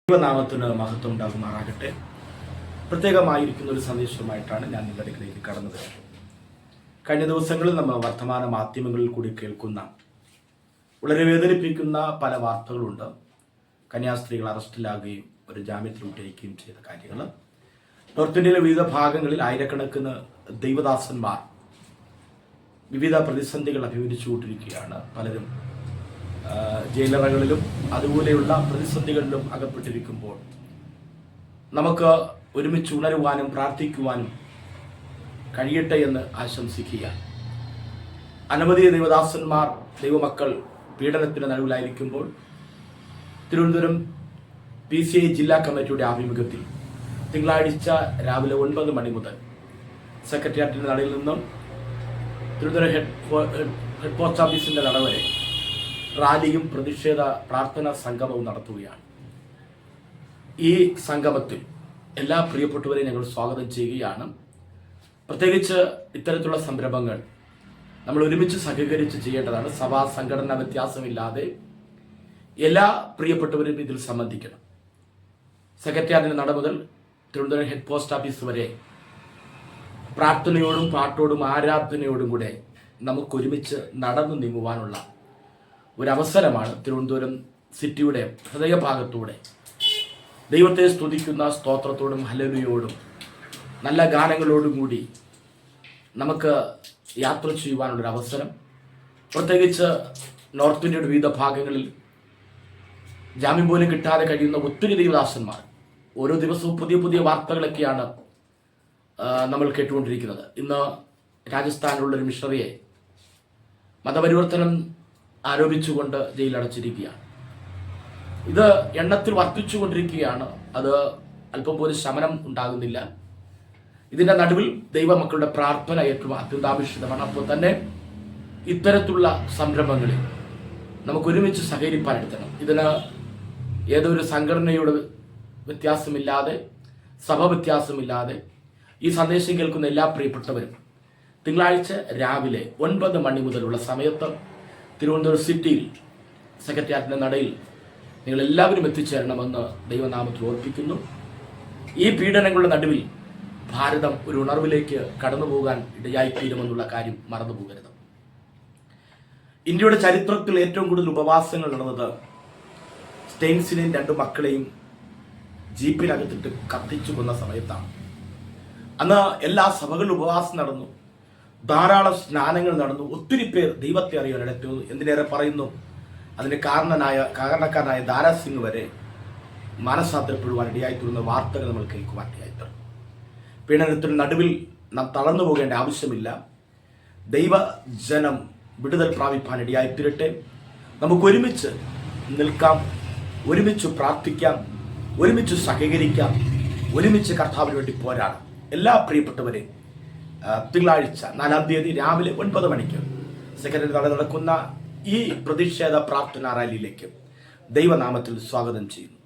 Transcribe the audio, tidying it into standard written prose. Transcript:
ദൈവനാമത്തിന് മഹത്വം ഉണ്ടാകുമാറാകട്ടെ. പ്രത്യേകമായിരിക്കുന്ന ഒരു സന്ദേശവുമായിട്ടാണ് ഞാൻ നിങ്ങളിലേക്ക് കടന്നു വരുന്നത്. കഴിഞ്ഞ ദിവസങ്ങളിൽ നമ്മൾ വർത്തമാന മാധ്യമങ്ങളിൽ കൂടി കേൾക്കുന്ന വളരെ വേദനിപ്പിക്കുന്ന പല വാർത്തകളുണ്ട്. കന്യാസ്ത്രീകൾ അറസ്റ്റിലാകുകയും ഒരു ജാമ്യത്തിൽ വിട്ടയക്കുകയും ചെയ്ത കാര്യങ്ങൾ. നോർത്ത് ഇന്ത്യയിലെ വിവിധ ഭാഗങ്ങളിൽ ആയിരക്കണക്കിന് ദൈവദാസന്മാർ വിവിധ പ്രതിസന്ധികൾ അഭിമുഖീകരിച്ചുകൊണ്ടിരിക്കുകയാണ്. പലരും ജയിലറകളിലും അതുപോലെയുള്ള പ്രതിസന്ധികളിലും അകപ്പെട്ടിരിക്കുമ്പോൾ നമുക്ക് ഒരുമിച്ച് ഉണരുവാനും പ്രാർത്ഥിക്കുവാനും കഴിയട്ടെ എന്ന് ആശംസിക്കുക. അനവധി ദൈവദാസന്മാർ ദൈവമക്കൾ പീഡനത്തിന് നടുവിലായിരിക്കുമ്പോൾ തിരുവനന്തപുരം PCI ജില്ലാ കമ്മിറ്റിയുടെ ആഭിമുഖ്യത്തിൽ തിങ്കളാഴ്ച രാവിലെ 9 മണി മുതൽ സെക്രട്ടേറിയറ്റിന്റെ നടയിൽ നിന്നും തിരുവനന്തപുരം ഹെഡ് പോസ്റ്റ് ഓഫീസിന്റെ നട വരെ റാലിയും പ്രതിഷേധ പ്രാർത്ഥനാ സംഗമവും നടത്തുകയാണ്. ഈ സംഗമത്തിൽ എല്ലാ പ്രിയപ്പെട്ടവരെയും ഞങ്ങൾ സ്വാഗതം ചെയ്യുകയാണ്. പ്രത്യേകിച്ച് ഇത്തരത്തിലുള്ള സംരംഭങ്ങൾ നമ്മൾ ഒരുമിച്ച് സഹകരിച്ച് ചെയ്യേണ്ടതാണ്. സഭാ സംഘടന വ്യത്യാസമില്ലാതെ എല്ലാ പ്രിയപ്പെട്ടവരും ഇതിൽ സംബന്ധിക്കണം. സെക്രട്ടേറിയറ്റിന്റെ നട മുതൽ തിരുവനന്തപുരം ഹെഡ് പോസ്റ്റ് ഓഫീസ് വരെ പ്രാർത്ഥനയോടും പാട്ടോടും ആരാധനയോടും കൂടെ നമുക്കൊരുമിച്ച് നടന്നു നീങ്ങുവാനുള്ള ഒരവസരമാണ്. തിരുവനന്തപുരം സിറ്റിയുടെ ഹൃദയഭാഗത്തൂടെ ദൈവത്തെ സ്തുതിക്കുന്ന സ്തോത്രത്തോടും ഹല്ലേലൂയയോടും നല്ല ഗാനങ്ങളോടും കൂടി നമുക്ക് യാത്ര ചെയ്യുവാനുള്ളൊരു അവസരം. പ്രത്യേകിച്ച് നോർത്ത് ഇന്ത്യയുടെ വിവിധ ഭാഗങ്ങളിൽ ജാമ്യം പോലും കിട്ടാതെ കഴിയുന്ന ഒത്തിരി ദൈവദാസന്മാർ ഓരോ ദിവസവും പുതിയ പുതിയ വാർത്തകളൊക്കെയാണ് നമ്മൾ കേട്ടുകൊണ്ടിരിക്കുന്നത്. ഇന്ന് രാജസ്ഥാനിലുള്ളൊരു മിഷണറിയെ മതപരിവർത്തനം ആരോപിച്ചുകൊണ്ട് ജയിലടച്ചിരിക്കുകയാണ്. ഇത് എണ്ണത്തിൽ വർദ്ധിച്ചുകൊണ്ടിരിക്കുകയാണ്. അത് അല്പം പോലും ശമനം ഉണ്ടാകുന്നില്ല. ഇതിൻ്റെ നടുവിൽ ദൈവമക്കളുടെ പ്രാർത്ഥന ഏറ്റവും അത്യന്താപേക്ഷിതമാണ്. അപ്പോൾ തന്നെ ഇത്തരത്തിലുള്ള സംരംഭങ്ങളിൽ നമുക്ക് ഒരുമിച്ച് സഹകരിപ്പാനെടുത്തണം. ഇതിന് ഏതൊരു സംഘടനയുടെ വ്യത്യാസമില്ലാതെ, സഭ വ്യത്യാസമില്ലാതെ ഈ സന്ദേശം കേൾക്കുന്ന എല്ലാ പ്രിയപ്പെട്ടവരും തിങ്കളാഴ്ച രാവിലെ 9 മണി മുതലുള്ള സമയത്ത് തിരുവനന്തപുരം സിറ്റിയിൽ സെക്രട്ടേറിയറ്റിന്റെ നടയിൽ നിങ്ങൾ എല്ലാവരും എത്തിച്ചേരണമെന്ന് ദൈവനാമത്തിൽ ഓർപ്പിക്കുന്നു. ഈ പീഡനങ്ങളുടെ നടുവിൽ ഭാരതം ഒരു ഉണർവിലേക്ക് കടന്നു പോകാൻ ഇടയായിത്തീരുമെന്നുള്ള കാര്യം മറന്നു പോകരുത്. ഇന്ത്യയുടെ ചരിത്രത്തിൽ ഏറ്റവും കൂടുതൽ ഉപവാസങ്ങൾ നടന്നത് സ്റ്റെയിൻസിനെയും 2 മക്കളെയും ജീപ്പിനകത്തിട്ട് കത്തിച്ചു കൊന്ന സമയത്താണ്. അന്ന് എല്ലാ സഭകളിലും ഉപവാസം നടന്നു, ധാരാളം സ്നാനങ്ങൾ നടന്നു, ഒത്തിരി പേർ ദൈവത്തെ അറിയാൻ ഇടയ്ക്ക്. എന്തിനേറെ പറയുന്നു, അതിന് കാരണക്കാരനായ ദാരാ സിംഗ് വരെ മാനസാന്തരപ്പെടുവാൻ ഇടയായിത്തീരുന്ന വാർത്തകൾ നമ്മൾ കേൾക്കുവാൻ ഇടയായിത്തീർന്നു. പീഡനത്തിന് നടുവിൽ നാം തളർന്നു പോകേണ്ട ആവശ്യമില്ല. ദൈവജനം വിടുതൽ പ്രാപിപ്പാൻ ഇടയായിത്തീരട്ടെ. നമുക്ക് ഒരുമിച്ച് നിൽക്കാം, ഒരുമിച്ച് പ്രാർത്ഥിക്കാം, ഒരുമിച്ച് സഹകരിക്കാം, ഒരുമിച്ച് കർത്താവിന് വേണ്ടി പോരാടാം. എല്ലാ പ്രിയപ്പെട്ടവരെയും തിങ്കളാഴ്ച 4-ാം തീയതി രാവിലെ 9 മണിക്ക് സെക്രട്ടേറിയറ്റ് നടക്കുന്ന ഈ പ്രതിഷേധ പ്രാർത്ഥനാ റാലിയിലേക്ക് ദൈവനാമത്തിൽ സ്വാഗതം ചെയ്യുന്നു.